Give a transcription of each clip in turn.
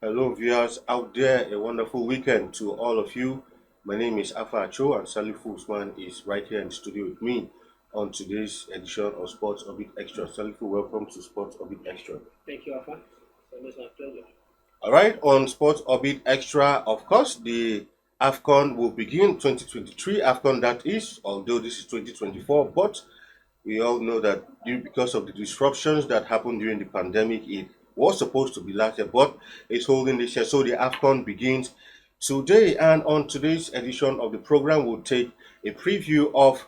Hello, viewers out there. A wonderful weekend to all of you. My name is Afa Acho, and Salifu Usman is right here in the studio with me on today's edition of Sports Orbit Extra. Salifu, welcome to Sports Orbit Extra. Thank you, Alpha. It's my pleasure. All right, on Sports Orbit Extra, of course, the Afcon will begin 2023. Afcon, that is, although this is 2024, but we all know that because of the disruptions that happened during the pandemic, it was supposed to be last year, but it's holding this year. So the AFCON begins today. And on today's edition of the program, we'll take a preview of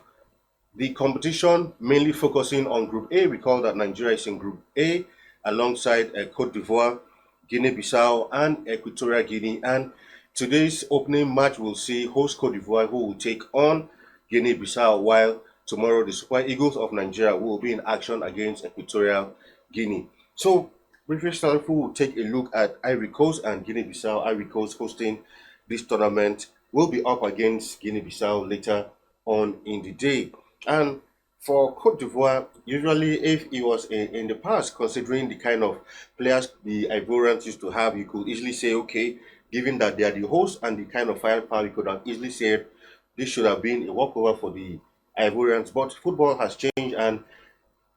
the competition, mainly focusing on Group A. Recall that Nigeria is in Group A alongside Cote d'Ivoire, Guinea-Bissau, and Equatorial Guinea. And today's opening match will see host Cote d'Ivoire, who will take on Guinea-Bissau, while tomorrow the Super Eagles of Nigeria will be in action against Equatorial Guinea. So, briefly, we will take a look at Ivory Coast and Guinea-Bissau. Ivory Coast hosting this tournament will be up against Guinea-Bissau later on in the day. And for Cote d'Ivoire, usually if it was in the past, considering the kind of players the Ivorians used to have, you could easily say, okay, given that they are the host and the kind of firepower, you could have easily said this should have been a walkover for the Ivorians. But football has changed, and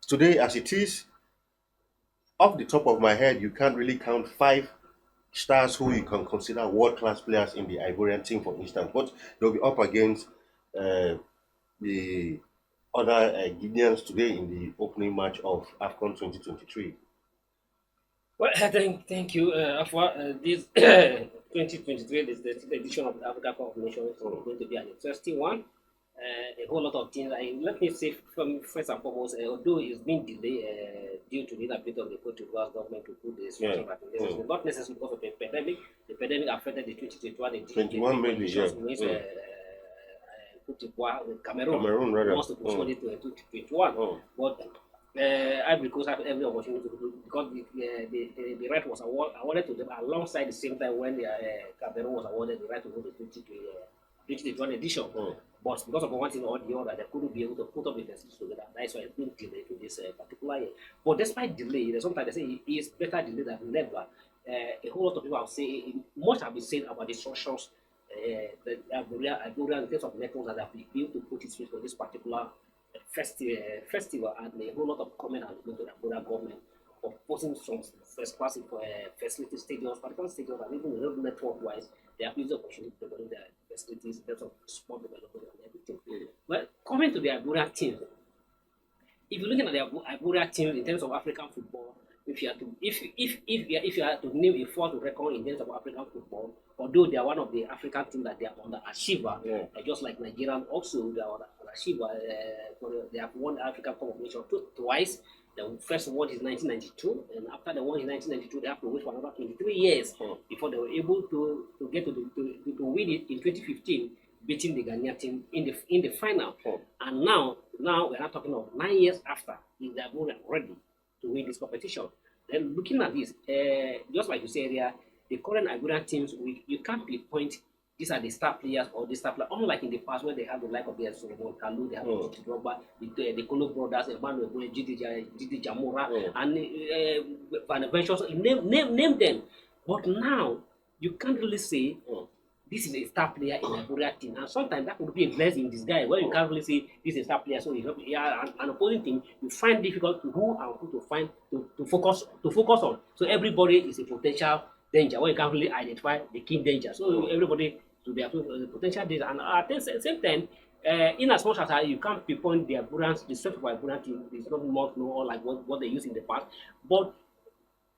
today, as it is, off the top of my head, you can't really count five stars who you can consider world-class players in the Ivorian team, for instance. But they'll be up against the other Guineans today in the opening match of AFCON 2023. Well, thank you, Alpha. This 2023, this the edition of the Africa Cup of Nations is going to be an interesting one. A whole lot of things. Let me say, first and foremost, although it's been delayed due to the inability of the Cote d'Ivoire government to put the structure back in place, not necessarily because of the pandemic. The pandemic affected the 2021 edition. 21 maybe, yeah. Cote d'Ivoire, Cameroon rather. wants to postpone it to 2021. But Ivory Coast have every opportunity to do because the right was awarded to them alongside the same time when the Cameroon was awarded the right to go to 2021 edition. But because of one thing or the other, they couldn't be able to put up the facilities together. That's why it's been delayed to this particular year. But despite delay, sometimes they say it's better delayed than never. A whole lot of people have said, much have been said about the structures the Ivorian in terms of networks that have been able to put it through for this particular festival, and a whole lot of comment has been to the Ivorian government for putting some first class facility stadiums, particular stadiums, and even network-wise, they have used the opportunity to develop their facilities in terms of sport development and everything. Well, coming to the Ivorian team, if you're looking at the Ivorian team in terms of African football, if you have to name a fourth record in terms of African football, although they are one of the African teams that they are under achiever, just like Nigerian also they are under achiever. They have won the African Cup of Nations twice. The first one is 1992, and after the one in 1992, they have to wait for another 23 years before they were able to get to win it in 2015, beating the Ghanaian team in the final. And now we're not talking of 9 years after, they are ready to win this competition. Then looking at this, just like you said earlier, the current Ivorian teams, you can't pinpoint these are the star players or the star players. Unlike in the past where they have the like of the Solomon Kalou, they have the Drogba, the Kolo brothers, Emmanuel Bole, Gidi Jamora, and Van Ventures, name them. But now, you can't really say this is a star player in a Ivorian team. And sometimes that could be a blessing in disguise where you can't really say this is a star player. So an opposing team, you find difficult to who and who to find to focus on. So everybody is a potential danger where you can't really identify the key danger. So everybody to be a potential danger. And at the same time, in as much as you can't pinpoint the Ivorians, the strength of Ivorian team is not more or like what they used in the past. But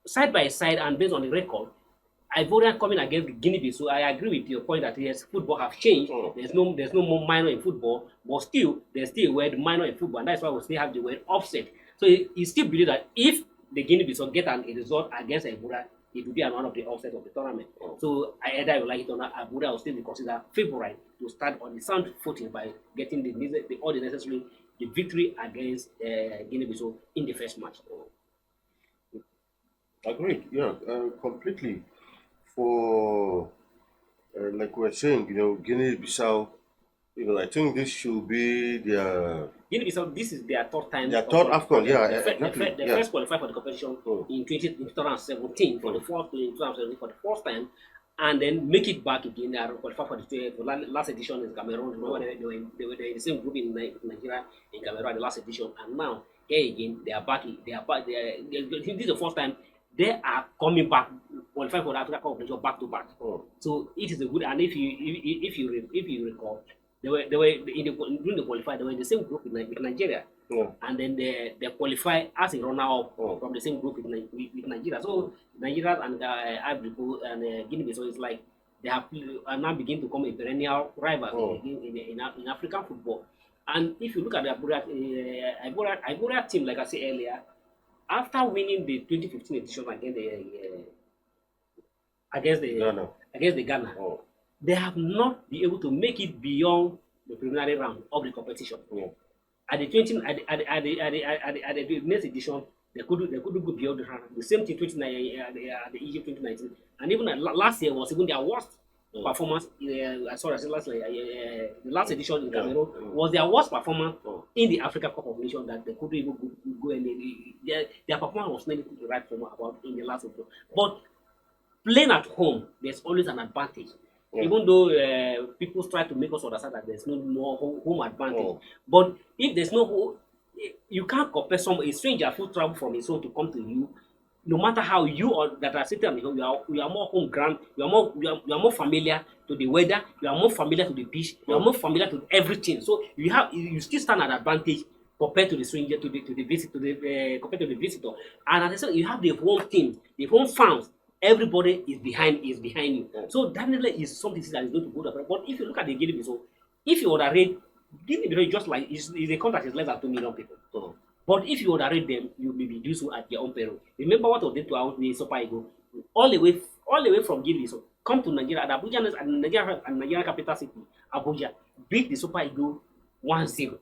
side by side and based on the record, Ivorian coming against Guinea-Bissau. So I agree with your point that yes, football have changed. There's no more minor in football, but still there's still a word minor in football, and that's why we still have the word offset. So you still believe that if the Guinea-Bissau get a result against Ivoria, it will be one of the offset of the tournament. So either you like it or not, Ivoria will still be considered favorite to start on the sound footing by getting all the necessary the victory against Guinea-Bissau in the first match. Agreed, yeah, completely. For like we were saying, Guinea-Bissau I think this should be Guinea-Bissau, this is their third time. their third Afcon. Yeah, They exactly. Yeah. first qualified for the competition Mm. in 2017 for the Mm. fourth in 2017 for the first time, and then make it back again. They are qualified for the last edition in Cameroon. Remember they were in the same group in Nigeria in Cameroon at the last edition, and now here again they are back. They are back. This is the first time they are coming back, qualifying for the Africa Cup of Nations back to back. Mm. So it is a good. And if you recall, they were during the qualifier, they were in the same group with Nigeria. Yeah. And then they qualify as a runner-up Oh. from the same group with Nigeria. So Nigeria and Ivory Coast and Guinea-Bissau is like they have now begin to come a perennial rivals Oh. in African football. And if you look at the Ivoria team, like I said earlier, after winning the 2015 edition Ghana. against the Ghana, Oh. they have not been able to make it beyond the preliminary round of the competition. Yeah. At the next edition, they couldn't go beyond the round. The same thing at the Egypt 2019, and even last year was even their worst performance. Sorry, I said the last edition in Cameroon was their worst performance in the Africa Cup of Nations, that they couldn't even go any. Their performance was nearly right from about in the last edition. But playing at home, there's always an advantage. Yeah. Even though people try to make us understand that there's no more home advantage. Oh. But if there's no home, you can't compare a stranger who travel from his home to come to you. No matter how you or that are sitting at home, you are more home ground. You are more familiar to the weather. You are more familiar to the beach. You are more familiar to everything. So you still stand at advantage compared to the stranger, compared to the visitor. And as I said, you have the home team, the home fans. Everybody is behind you. So definitely is something that is going to go down. But if you look at the Guinea-Bissau, if you underrate Guinea-Bissau, just like is a country that is less than 2 million people. Oh. But if you underrate them, you may be do so at your own peril. Remember what was did to our Super Eagle, all the way from Guinea-Bissau, come to Nigeria, and Abuja and Nigeria capital city, Abuja, beat the Super Eagle 1-0.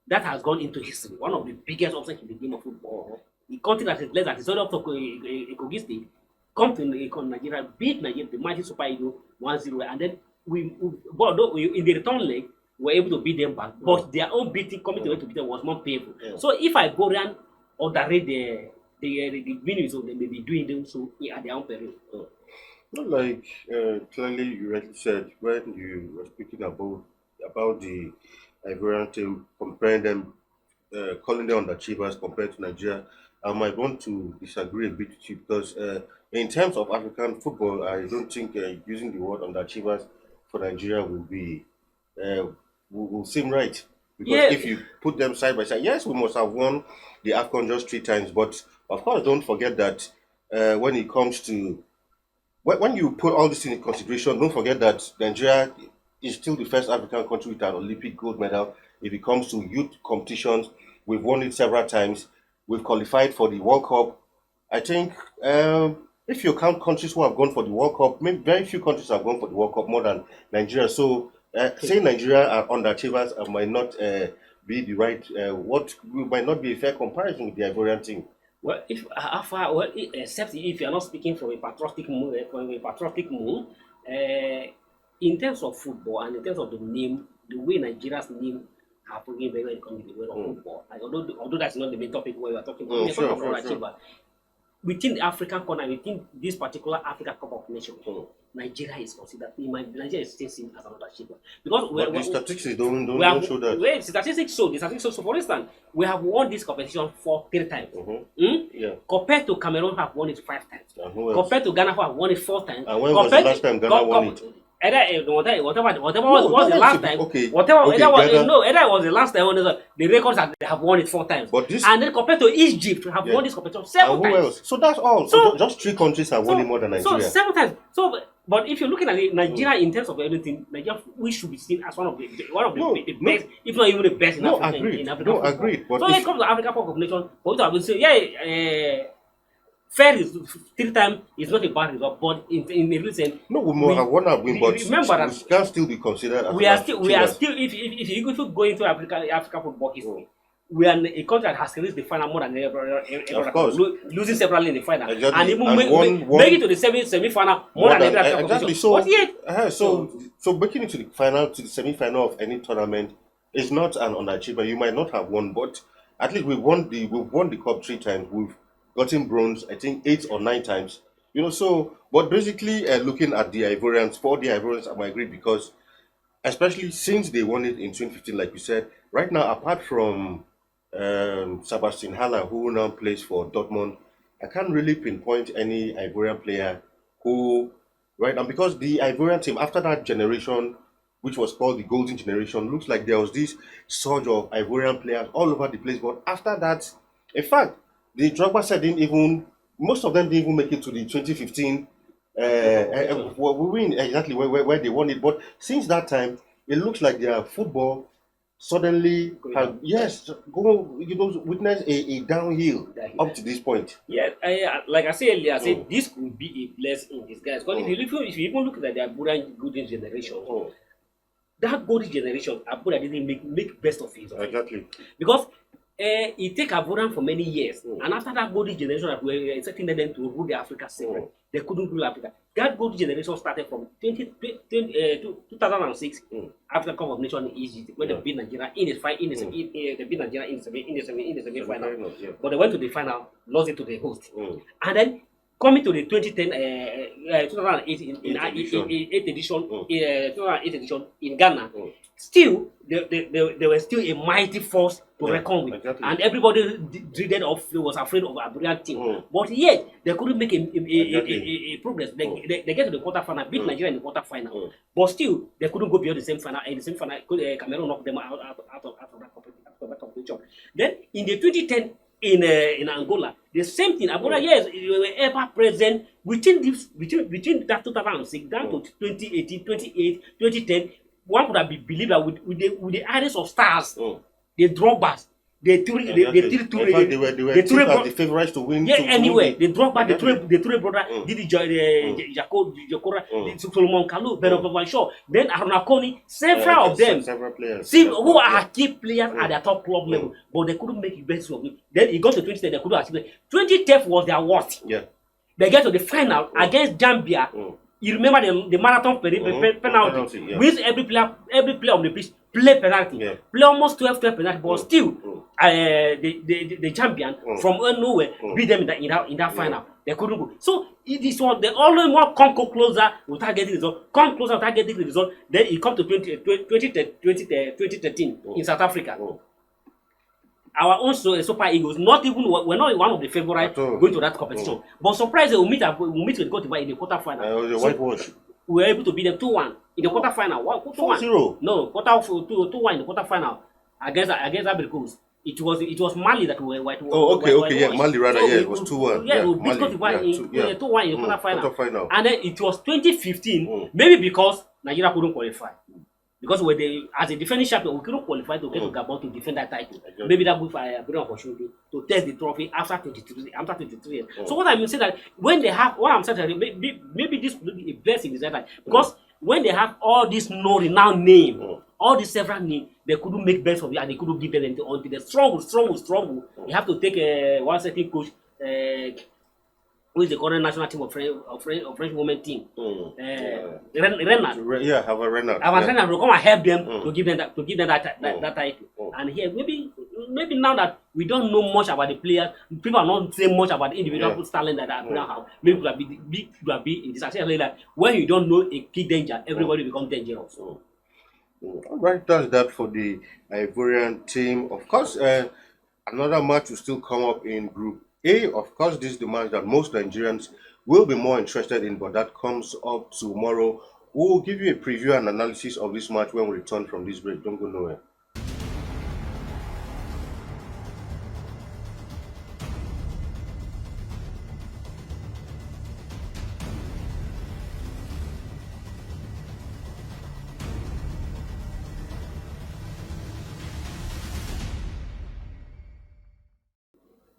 That has gone into history. One of the biggest upsets in the game of football. The country that is less than is already up to Kogi State. Come to Nigeria, beat Nigeria, the mighty Super Eagle 1-0, and then in the return leg, we were able to beat them back. But their own beating, coming to beat them, was more painful. Yeah. So if I go around or underrate the winners, so they may be doing them so at their own peril. Not like clearly you rightly said when you were speaking about the Ivorian team, comparing them, calling them underachievers compared to Nigeria. I might want to disagree a bit with you because in terms of African football, I don't think using the word underachievers for Nigeria will seem right. Because if you put them side by side, yes, we must have won the Afcon just 3 times, but of course, don't forget that when it comes to when you put all this in consideration, don't forget that Nigeria is still the first African country with an Olympic gold medal. If it comes to youth competitions, we've won it several times. We've qualified for the World Cup. I think if you count countries who have gone for the World Cup, maybe very few countries have gone for the World Cup more than Nigeria. So saying Nigeria are underachievers might not be the right. What might not be a fair comparison with the Ivorian team. Well, except if you are not speaking from a patriotic mood, in terms of football and in terms of the name, the way Nigeria's name have been very well come in the world of football. Like, although that's not the main topic where we are talking about, sure. Within the African corner, within this particular Africa Cup of Nations, Nigeria is considered. Nigeria is still seen as another achiever because the statistics don't show that. Well, statistics show. So, for instance, we have won this competition 3 times. Yeah. Compared to Cameroon, have won it 5 times. Compared to Ghana, who have won it 4 times. And when was the last time Ghana won it? Whatever was the last time. Either it was the last time the records they have won it 4 times. And then compared to Egypt, have won this competition 7 times. Else? So that's all. So just 3 countries have won it more than Nigeria. So 7 times. So, but if you're looking at it, Nigeria in terms of everything, Nigeria we should be seen as one of the best, if not even the best in Africa. In Africa agreed. But so when it comes to Africa Cup of Nations, for I will say, fair is 3 times is not a bad result, but in the recent we might have won that win, but remember that we can still be considered as we are still if you go into Africa football history, we are a country that has reached the final more than Of course. losing separately in the final, Exactly. and even And make it to the semi-final more than every African exactly. competition. But yet, So breaking into the final to the semi-final of any tournament is not an underachievement. You might not have won, but at least we've won the cup 3 times. We've gotten bronze, I think 8 or 9 times. So but basically, looking at the Ivorians, for the Ivorians, I might agree because especially since they won it in 2015, like you said. Right now, apart from Sebastian Haller, who now plays for Dortmund, I can't really pinpoint any Ivorian player who, right now, because the Ivorian team, after that generation, which was called the Golden Generation, looks like there was this surge of Ivorian players all over the place. But after that, in fact, the Drogba said didn't even, most of them didn't even make it to the 2015 we win exactly where they won it. But since that time, it looks like their football suddenly has, yes, witness a downhill up to this point. yeah, like I said earlier, I said this could be a blessing in disguise. Because if you even look at their golden generation, that golden generation, Abuja didn't make best of it. Exactly. Because it take Avodan for many years, and after that golden generation that were expecting them to rule the Africa separate, they couldn't rule Africa. That golden generation started from 2006 African Cup of Nations in Egypt, when they beat Nigeria in the they beat Nigeria in the semi-final. But they went to the final, lost it to the host, and then coming to the 2010 2008 8th edition 2008 edition in Ghana, still they were still a mighty force to reckon with, and everybody dreaded was afraid of Aburian team. But yet they couldn't make a progress. They get to the quarterfinal, beat Nigeria in the quarterfinal, but still they couldn't go beyond the same final. In the same final, Cameroon knocked them out of that competition. Then in the 2010 in Angola, the same thing. Angola, yes, we were ever present between that 2006 down to 2018, 2008, 2010. One could have believed that with the iris of stars, the Drogbas, the favorites to win. Yeah, anyway, the Drogba, the Toure brother, Didi Jacora, Solomon Kalou, Bernard Van Shaw, then Aruna Koni, several of them, several players, who are key players at the top club level, but they couldn't make it best of it. Then it got to 2010, they couldn't achieve it. 2010 was their worst. Yeah. They get to the final against Gambia. You remember the marathon penalty, which every player on the pitch play penalty, play almost 12 penalty, but still the champion from nowhere beat them in that final. They couldn't go. So it is one they always want come closer without getting the result, come closer without getting the result. Then it come to 2013 in South Africa. Our own Super Eagles, we're not one of the favorites going to that competition. But surprisingly, we meet with Cote d'Ivoire in the quarterfinal. It was a whitewash. We were able to beat them 2-1 in the quarterfinal. 4-0. No, 2-1 in the quarterfinal against Ivory Coast. It was Mali that we were white. Mali rather. So it was 2-1. Yeah, we beat Cote d'Ivoire in 2-1 in the quarterfinal. And then it was 2015, maybe because Nigeria couldn't qualify. Because as a defending champion, we couldn't qualify to get to Gabon to defend that title. Maybe that would be a brilliant opportunity to test the trophy after 23 years. So what I mean say that when they have, what I'm saying, maybe this will be a blessing in that time. Because when they have all this renowned name, all these several names, they couldn't make best of it and they couldn't give them until they struggle. You have to take one certain coach. Who is the current national team of French women team? Renard. Have a Renard. Renard will come and help them to give them that title. And here maybe now that we don't know much about the players, people are not saying much about the individual talent that are have. Maybe could have been in this actually that when you don't know a key danger, everybody becomes dangerous. All right, that's that for the Ivorian team. Of course, another match will still come up in Group A. Of course, this is the match that most Nigerians will be more interested in, but that comes up tomorrow. We'll give you a preview and analysis of this match when we return from this break. Don't go nowhere.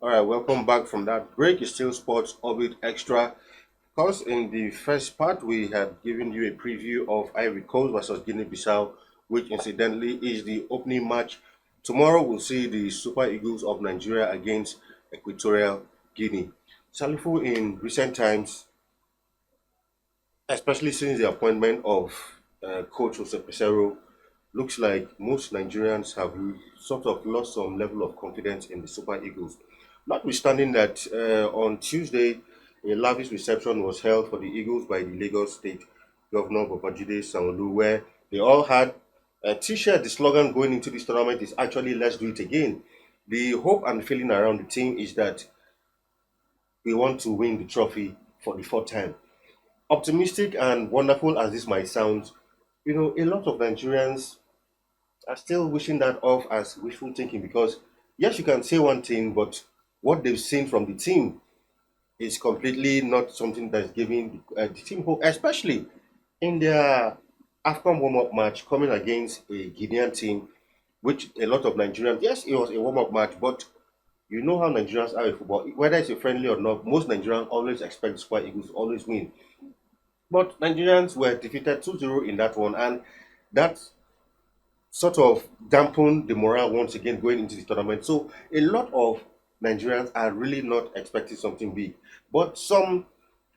All right, welcome back from that break. It's still Sports Orbit Extra. Of course, in the first part, we had given you a preview of Ivory Coast versus Guinea-Bissau, which incidentally is the opening match Tomorrow we'll see the Super Eagles of Nigeria against Equatorial Guinea. Salifu, in recent times, especially since the appointment of coach Jose Pesero, looks like most Nigerians have sort of lost some level of confidence in the Super Eagles. Notwithstanding that on Tuesday, a lavish reception was held for the Eagles by the Lagos State Governor Babajide Sanwo-Olu, where they all had a T-shirt. The slogan going into this tournament is actually "Let's do it again." The hope and feeling around the team is that we want to win the trophy for the fourth time. Optimistic and wonderful as this might sound, a lot of Nigerians are still wishing that off as wishful thinking because, yes, you can say one thing, but what they've seen from the team is completely not something that's giving the team hope, especially in their Afcon warm-up match coming against a Guinean team, which a lot of Nigerians, yes, it was a warm-up match, but you know how Nigerians are in football. Whether it's a friendly or not, most Nigerians always expect the Super Eagles to always win. But Nigerians were defeated 2-0 in that one, and that sort of dampened the morale once again going into the tournament. So a lot of Nigerians are really not expecting something big. But some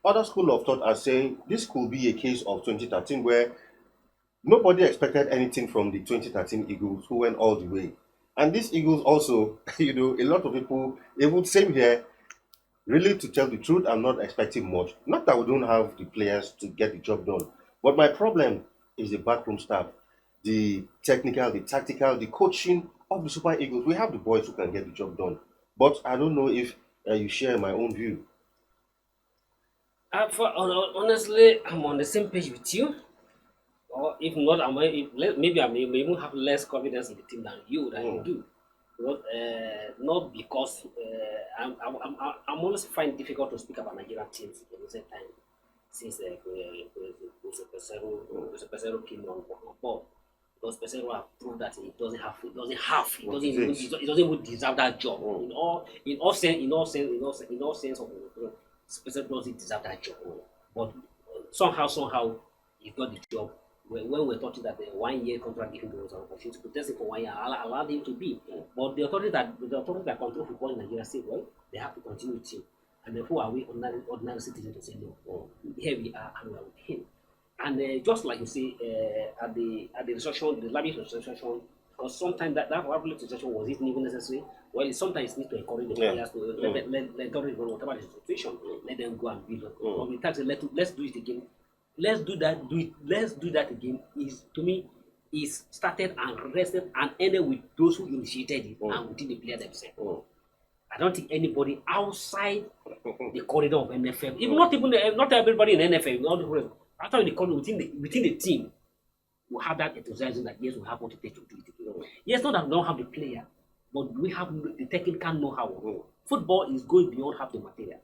other school of thought are saying this could be a case of 2013 where nobody expected anything from the 2013 Eagles who went all the way. And these Eagles also, a lot of people, even same here, really, to tell the truth, I'm not expecting much. Not that we don't have the players to get the job done, but my problem is the backroom staff, the technical, the tactical, the coaching of the Super Eagles. We have the boys who can get the job done, but I don't know if you share my own view. Honestly, I'm on the same page with you. Or if not, maybe may even have less confidence in the team than you do. Because, not because I'm always find it difficult to speak about Nigerian teams at the same time since Pesero came on board. Because Pesero have proved that he doesn't even deserve that job. In all sense of Pesero doesn't deserve that job. But somehow he got the job. When we're talking that the 1 year contract given was an opportunity to test it for 1 year, allowed him to be. But the authority that control football in Nigeria say, well, they have to continue with him. And then who are we ordinary citizens to say no? Here we are and we are with him. And just like you say, at the reception, the lavish reception, because sometimes that lavish reception was even necessary. Well, sometimes it needs to encourage the players to let encourage whatever the situation, let them go and build up. But we say let's do it again. Let's do that again. Is to me is started and rested and ended with those who initiated it and within the player themselves. I don't think anybody outside the corridor of NFL, even not everybody in NFL, all the after the corridor within the team, will have that enthusiasm that yes, we have what it takes to do it again. Yes, not that we don't have the player, but we have the technical know-how. Football is going beyond have the material.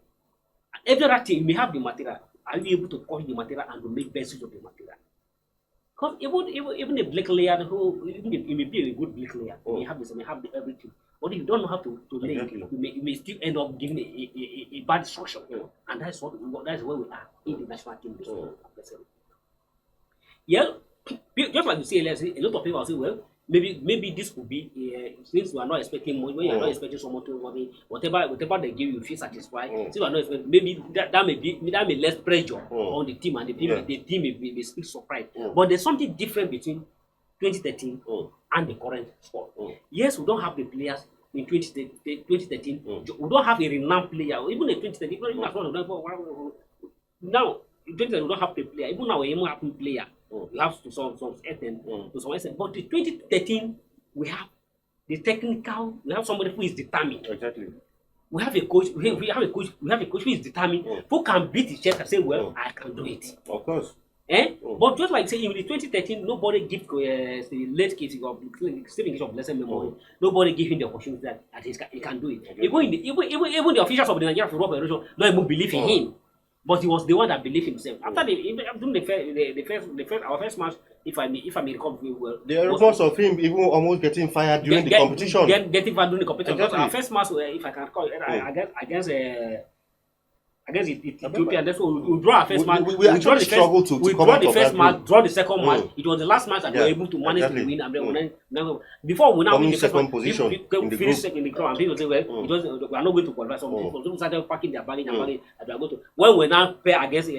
And every other team may have the material. Are you able to coach the material and to make best use of the material? Because even a bricklayer he may be a good bricklayer, he may have everything. But if you don't know how to lay, you may still end up giving a bad structure. And that's where we are in the national team. Yeah, just like you say, a lot of people will say, well, maybe this could be since we are not expecting money, when you are not expecting so much money, whatever they give you feel satisfied. Since we are not expecting, maybe that may less pressure on the team, and the team may speak surprise. But there's something different between 2013 and the current squad. Yes, we don't have the players in 2013. We don't have a renowned player, even in 2013. Now in 2013 we don't have the player. Even now we even have a player. We have to some extent, but the 2013 we have the technical. We have somebody who is determined. Exactly. We have a coach. We have a coach who is determined, who can beat his chest and say, "Well, I can do it." Of course. But just like saying in the 2013, nobody give the late case of Stephen of blessed memory. Nobody give him the opportunity that he can do it. Even the officials of the Nigerian Football Federation don't even believe in him. But he was the one that believed himself. After our first match, if I may recall well, there are reports of him even almost getting fired during the competition. Getting fired during the competition. Exactly. Our first match, if I can recall, against against I Ethiopia, remember. and that's why we draw our first match. We actually struggled to we come draw out the of first that match, group. draw the second match. It was the last match that we were able to manage to win. And then before we now win Coming the first second match, position in the finish group. second in the group, and people say, well, Mm. it was, we are not going to qualify. Some people started packing their baggage and Mm. baggage, and we are going to. When we now pair against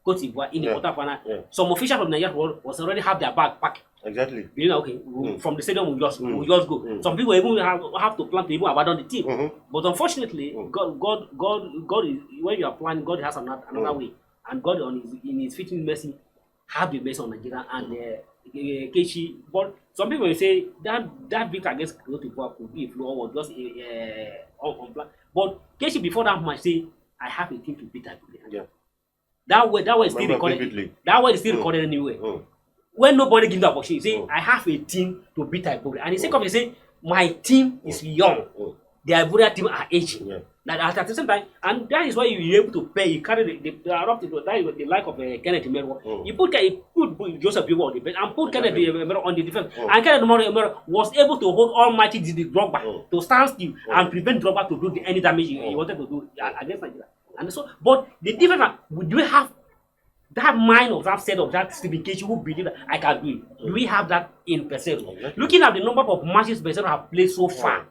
Cote d'Ivoire in the Yeah. quarterfinal, Yeah. some officials from Nigeria was already have their bag packed. Exactly. You know, okay, from the stadium we just go. Some people even have to plan to even abandon the team. But unfortunately, God is, when you are planning, God has another way, and God in His fitting mercy have the mercy on Nigeria and Kechi. But some people will say that victory against Cote d'Ivoire could be a flaw or just on plan. But Kechi before that match say, I have a team to beat Nigeria. Yeah. That way is still Remember recorded. vividly. That way is still recorded anyway. When nobody gives the opportunity, say I have a team to beat Ivory, and the second of say my team is young, the Ivorian team are aging. Yeah. That at the same time, and that is why you're able to pay. You carry the like of Kenneth Emero. You put Joseph Biwa on the bench and put Kenneth Emero on the defense. And Kenneth Emero was able to hold Almighty the Drogba to stand still and prevent Drogba to do any damage he wanted to do against Nigeria. And so, but the difference, do we have that mind of that set of that Stephen Kechi who believe that I can do it? Do we have that in Pesero? Exactly. Looking at the number of matches Pesero have played so far,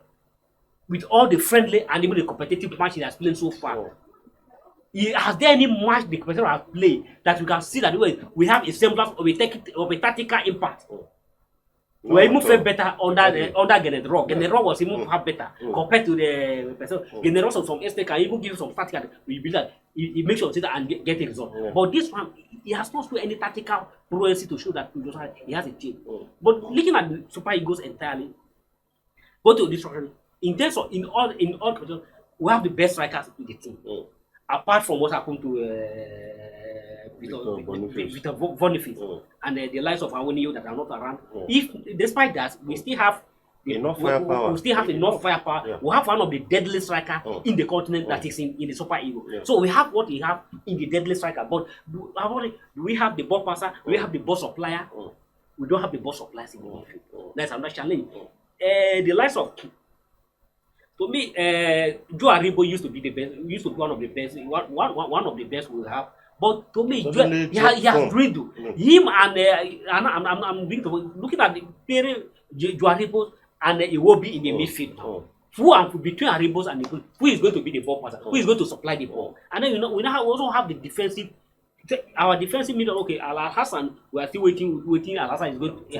with all the friendly and even the competitive matches he has played so far, has there any match the Pesero has played that you can see that we have a semblance of a tactical impact? We even felt better under Genedro. Genedro was even far better compared to the person. Genedro some extent can even give some tactical. We believe that he makes sure that and get a result. But this one, he has not shown any tactical prowess to show that he has a team. But looking at the Super Eagles entirely, go to this one. In terms of in all positions, we have the best strikers in the team. Apart from what happened to Victor Boniface and the likes of Awoniyo that are not around. If despite that, we still have enough firepower. We still have enough firepower. We have one of the deadliest striker in the continent that is in the Super Eagle. So we have what we have in the deadly striker. But do we have the ball passer? Do we have the ball supplier? We don't have the ball suppliers in the midfield. That's another challenge. The likes of, to me, Joe Aribo used to be the best. Used to be one of the best. One of the best we have. But to me, he has dwindled. Him and I'm looking at the very Joe Aribo and Iwobi in the midfield now. Between Aribos and the who is going to be the ball passer? Who is going to supply the ball? And then we now also have the defensive. Our defensive middle, okay, Al Hassan, we are still waiting. Al Hassan is going to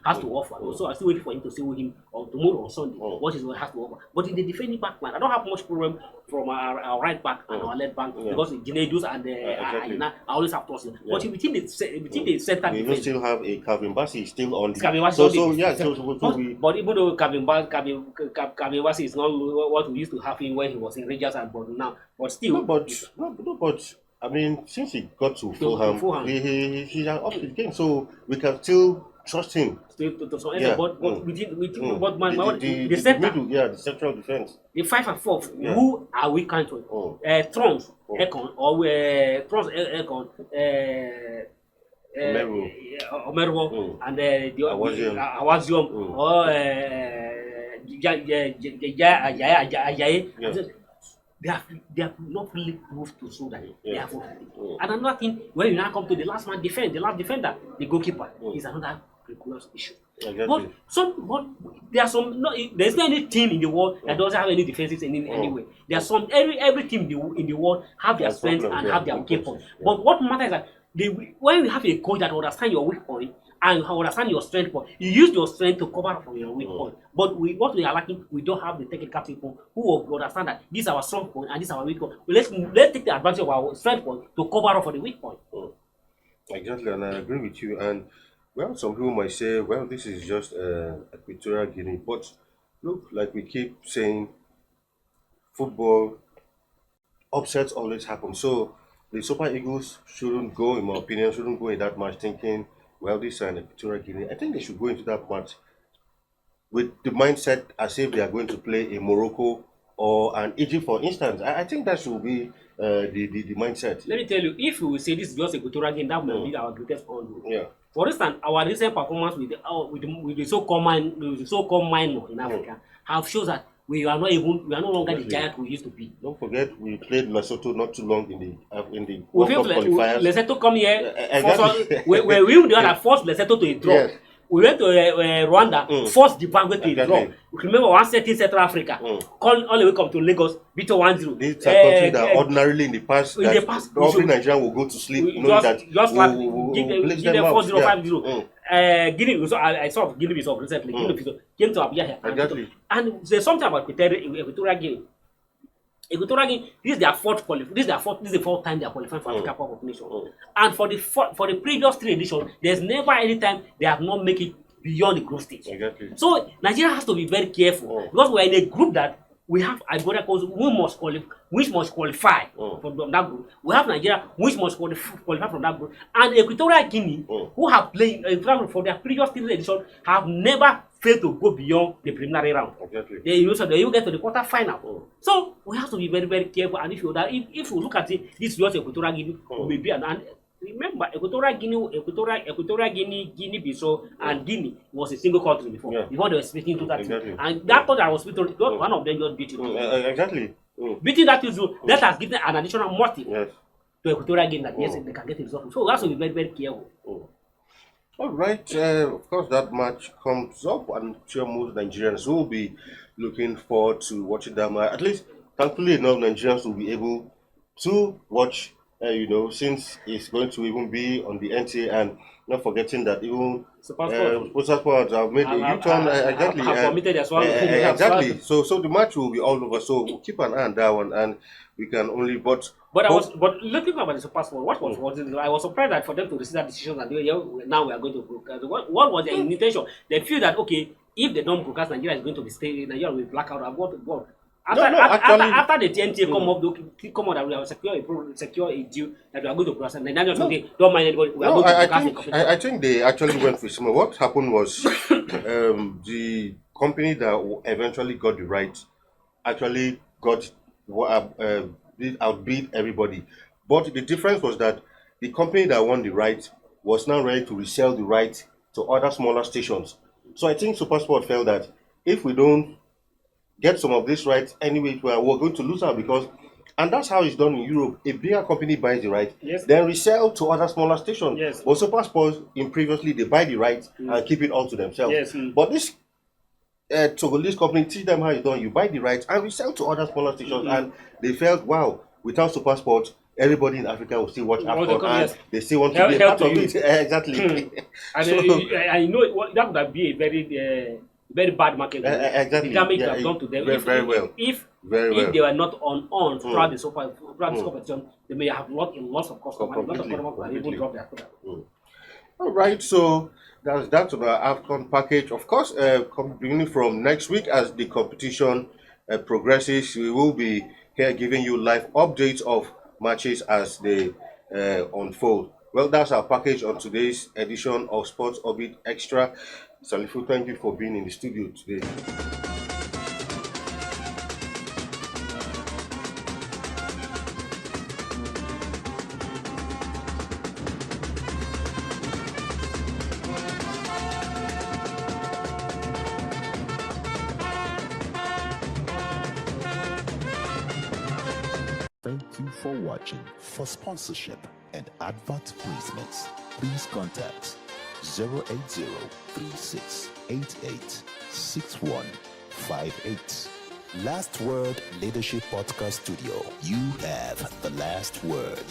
has to offer. So I'm still waiting for him to see with him on tomorrow or Sunday what is going to have to offer. But in the defending back line, I don't have much problem from our right back and our left back because Ginedus and I always have trust. But within the center we defense, still have a Calvin Bassey still on. But even though Calvin Bassey is not what we used to have him when he was in Rangers and but now, but still, but. I mean, since he got to Fulham, he has upped his game, so we can still trust him. But the center, the central defense, the 5 and 4, who are we counting? Trons, Ekon, or Trons, Ekon, Omerwo, and the Awazium, or Ajayi. They have not really proved to show that they have what it is. And another thing, when you now come to the last man defense, the last defender, the goalkeeper, is another ridiculous issue. Exactly. But there are some. There's not any team in the world that doesn't have any defenses in any way. There are some. Every team in the world have their strengths and have their weak points. But what matters is that when you have a coach that understands your weak point and understand your strength point, you use your strength to cover up for your weak point. But what we are lacking, we don't have the technical people who will understand that this is our strong point and this is our weak point. Let's take the advantage of our strength point to cover up for the weak point. Exactly, and I agree with you. And well, some people might say, well, this is just Equatorial Guinea, but look, like we keep saying, football upsets always happen. So the Super Eagles shouldn't go, in my opinion, shouldn't go in that match thinking, well, this is an Equatorial Guinea. I think they should go into that match with the mindset as if they are going to play a Morocco or an Egypt, for instance. I think that should be the mindset. Let me tell you, if we say this is just a Equatorial Guinea, that will be our greatest honor. Yeah. For instance, our recent performance with the so-called minor in Africa have shown that we are no longer the Obviously. giant we used to be. Don't forget, we played Lesotho not too long in the We World Cup feel qualifiers. Lesotho come here, Exactly. we the one that forced Lesotho to a draw. Yes. We went to Rwanda, forced the Zimbabwe to a draw. Exactly. Remember one set in Central Africa, call all the way come to Lagos, beat 1-0. These are countries that ordinarily in the past, in the past, every Nigerian will go to sleep knowing that give them 4-0, 5-0. Guinea, so I saw Guinea Bissau recently. Mm. Guinea Bissau came to Abuja here. Exactly. And there's something about Equatorial Guinea. Equatorial Guinea, this is the fourth time they are qualifying for Africa Cup of Nations. And for the previous 3 editions, there's never any time they have not make it beyond the group stage. Exactly. So Nigeria has to be very careful because we're in a group that we have Ivory Coast which must qualify from that group. We have Nigeria which must qualify from that group, and Equatorial Guinea who have played for their previous 3 editions have never failed to go beyond the preliminary round. Exactly. They will get to the quarter final. So we have to be very, very careful. And if you look at it, this is just Equatorial Guinea may be and remember Equatorial Guinea, Guinea-Bissau, and Guinea was a single country before. Yeah. Before they were splitting into that. Exactly. And that country that was split, one of them just beat it. Exactly. Beating that is that has given an additional motive Yes. to Equatorial Guinea that yes, they can get the result. So we have to be very, very careful. All right. Of course, that match comes up, and I'm sure most Nigerians will be looking forward to watching that match. At least, thankfully enough, Nigerians will be able to watch. Since it's going to even be on the NTA, and not forgetting that even Sports have made a U-turn. Exactly. Have committed as well. Exactly. So the match will be all over. So we'll keep an eye on that one, and we can only but looking about the Super Sport, what was it? I was surprised that for them to receive that decision and now we are going to broadcast. What was their intention? They feel that okay, if they don't broadcast, Nigeria is going to be staying. Nigeria will black out. After the TNT come up that we have secure a deal that we are going to broadcast, and Nigerians don't mind anybody. We are going to broadcast. I think they actually went for similar. What happened was the company that eventually got the right actually outbid everybody. But the difference was that the company that won the right was now ready to resell the right to other smaller stations. So I think SuperSport felt that if we don't get some of this rights anyway, we're going to lose out because, and that's how it's done in Europe. A bigger company buys the right, then resell to other smaller stations. Yes. But SuperSport, in previously, they buy the right and keep it all to themselves. Yes. But this Togolese company teach them how it's done. You buy the rights and resell to other smaller stations, and they felt, wow, without SuperSport, everybody in Africa will still watch Afcon, and they still want to be a part of it. Exactly. I know that would be a very bad market. Exactly. The damage they have done to them. Very well. If they were not on throughout this competition, they may have lost a lot of customers. A lot of customers can even drop their product. All right, so that's that to the Afcon package. Of course, beginning from next week as the competition progresses, we will be here giving you live updates of matches as they unfold. Well, that's our package on today's edition of Sports Orbit Extra. Salifu, thank you for being in the studio today. Thank you for watching. For sponsorship and advert placements, please contact 080-3688-6158. Last Word Leadership Podcast Studio. You have the last word.